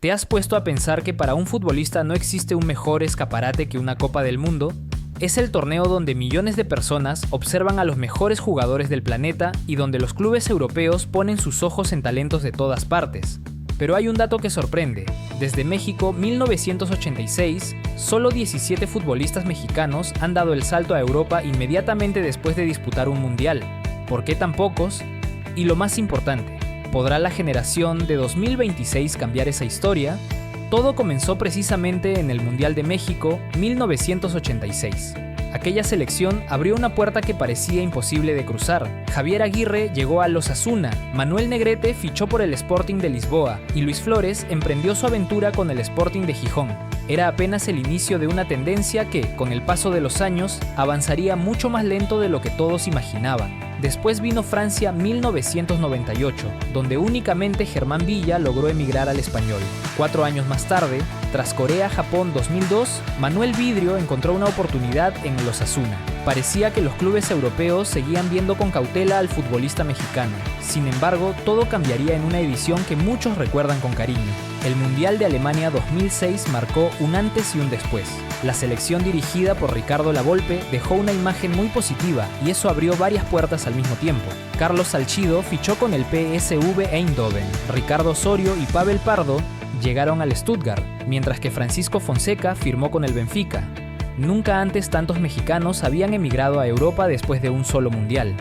¿Te has puesto a pensar que para un futbolista no existe un mejor escaparate que una Copa del Mundo? Es el torneo donde millones de personas observan a los mejores jugadores del planeta y donde los clubes europeos ponen sus ojos en talentos de todas partes. Pero hay un dato que sorprende. Desde México 1986, solo 17 futbolistas mexicanos han dado el salto a Europa inmediatamente después de disputar un mundial. ¿Por qué tan pocos? Y lo más importante, ¿podrá la generación de 2026 cambiar esa historia? Todo comenzó precisamente en el Mundial de México 1986. Aquella selección abrió una puerta que parecía imposible de cruzar. Javier Aguirre llegó al Osasuna, Manuel Negrete fichó por el Sporting de Lisboa y Luis Flores emprendió su aventura con el Sporting de Gijón. Era apenas el inicio de una tendencia que, con el paso de los años, avanzaría mucho más lento de lo que todos imaginaban. Después vino Francia 1998, donde únicamente Germán Villa logró emigrar al Español. 4 años más tarde, tras Corea-Japón 2002, Manuel Vidrio encontró una oportunidad en el Osasuna. Parecía que los clubes europeos seguían viendo con cautela al futbolista mexicano. Sin embargo, todo cambiaría en una edición que muchos recuerdan con cariño. El Mundial de Alemania 2006 marcó un antes y un después. La selección dirigida por Ricardo Lavolpe dejó una imagen muy positiva y eso abrió varias puertas al mismo tiempo. Carlos Salcido fichó con el PSV Eindhoven. Ricardo Osorio y Pavel Pardo llegaron al Stuttgart, mientras que Francisco Fonseca firmó con el Benfica. Nunca antes tantos mexicanos habían emigrado a Europa después de un solo mundial.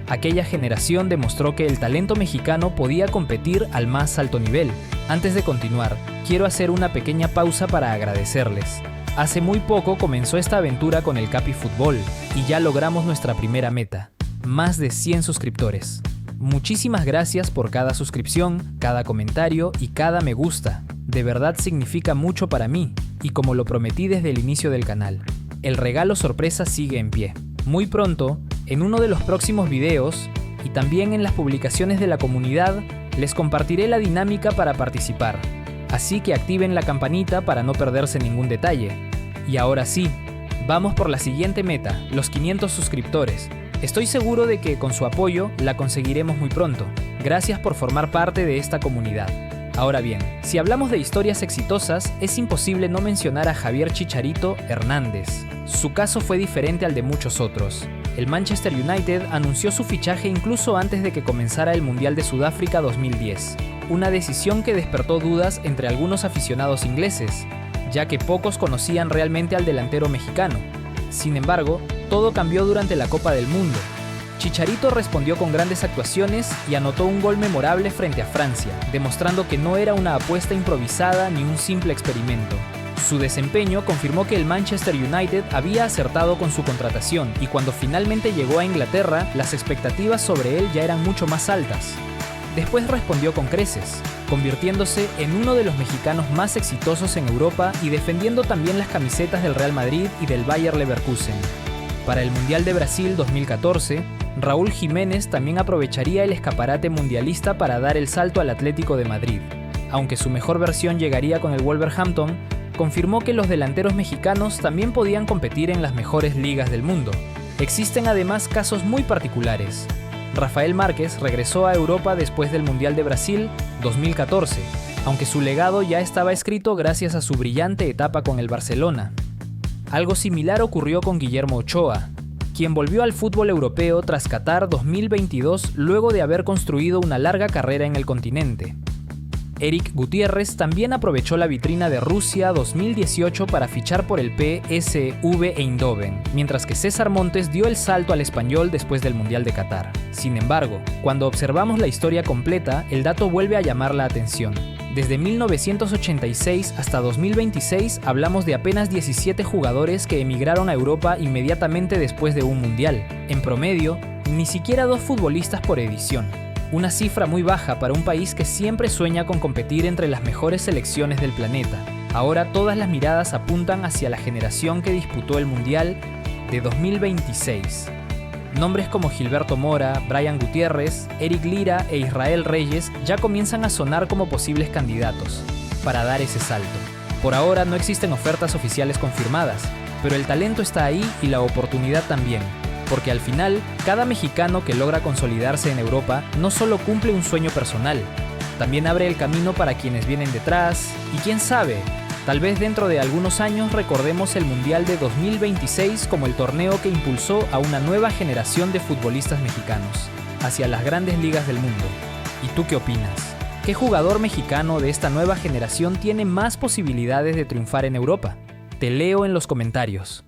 Aquella generación demostró que el talento mexicano podía competir al más alto nivel. Antes de continuar, quiero hacer una pequeña pausa para agradecerles. Hace muy poco comenzó esta aventura con el Capi Fútbol y ya logramos nuestra primera meta, más de 100 suscriptores. Muchísimas gracias por cada suscripción, cada comentario y cada me gusta. De verdad significa mucho para mí y como lo prometí desde el inicio del canal, el regalo sorpresa sigue en pie. Muy pronto, en uno de los próximos videos y también en las publicaciones de la comunidad, les compartiré la dinámica para participar. Así que activen la campanita para no perderse ningún detalle. Y ahora sí, vamos por la siguiente meta, los 500 suscriptores. Estoy seguro de que con su apoyo la conseguiremos muy pronto. Gracias por formar parte de esta comunidad. Ahora bien, si hablamos de historias exitosas, es imposible no mencionar a Javier Chicharito Hernández. Su caso fue diferente al de muchos otros. El Manchester United anunció su fichaje incluso antes de que comenzara el Mundial de Sudáfrica 2010. Una decisión que despertó dudas entre algunos aficionados ingleses, ya que pocos conocían realmente al delantero mexicano. Sin embargo, todo cambió durante la Copa del Mundo. Chicharito respondió con grandes actuaciones y anotó un gol memorable frente a Francia, demostrando que no era una apuesta improvisada ni un simple experimento. Su desempeño confirmó que el Manchester United había acertado con su contratación y cuando finalmente llegó a Inglaterra, las expectativas sobre él ya eran mucho más altas. Después respondió con creces, convirtiéndose en uno de los mexicanos más exitosos en Europa y defendiendo también las camisetas del Real Madrid y del Bayer Leverkusen. Para el Mundial de Brasil 2014, Raúl Jiménez también aprovecharía el escaparate mundialista para dar el salto al Atlético de Madrid. Aunque su mejor versión llegaría con el Wolverhampton, confirmó que los delanteros mexicanos también podían competir en las mejores ligas del mundo. Existen además casos muy particulares. Rafael Márquez regresó a Europa después del Mundial de Brasil 2014, aunque su legado ya estaba escrito gracias a su brillante etapa con el Barcelona. Algo similar ocurrió con Guillermo Ochoa, quien volvió al fútbol europeo tras Qatar 2022 luego de haber construido una larga carrera en el continente. Eric Gutiérrez también aprovechó la vitrina de Rusia 2018 para fichar por el PSV Eindhoven, mientras que César Montes dio el salto al Español después del Mundial de Qatar. Sin embargo, cuando observamos la historia completa, el dato vuelve a llamar la atención. Desde 1986 hasta 2026 hablamos de apenas 17 jugadores que emigraron a Europa inmediatamente después de un mundial. En promedio, ni siquiera 2 futbolistas por edición. Una cifra muy baja para un país que siempre sueña con competir entre las mejores selecciones del planeta. Ahora todas las miradas apuntan hacia la generación que disputó el Mundial de 2026. Nombres como Gilberto Mora, Brian Gutiérrez, Eric Lira e Israel Reyes ya comienzan a sonar como posibles candidatos para dar ese salto. Por ahora no existen ofertas oficiales confirmadas, pero el talento está ahí y la oportunidad también, porque al final, cada mexicano que logra consolidarse en Europa no solo cumple un sueño personal, También abre el camino para quienes vienen detrás y quién sabe, tal vez dentro de algunos años recordemos el Mundial de 2026 como el torneo que impulsó a una nueva generación de futbolistas mexicanos hacia las grandes ligas del mundo. ¿Y tú qué opinas? ¿Qué jugador mexicano de esta nueva generación tiene más posibilidades de triunfar en Europa? Te leo en los comentarios.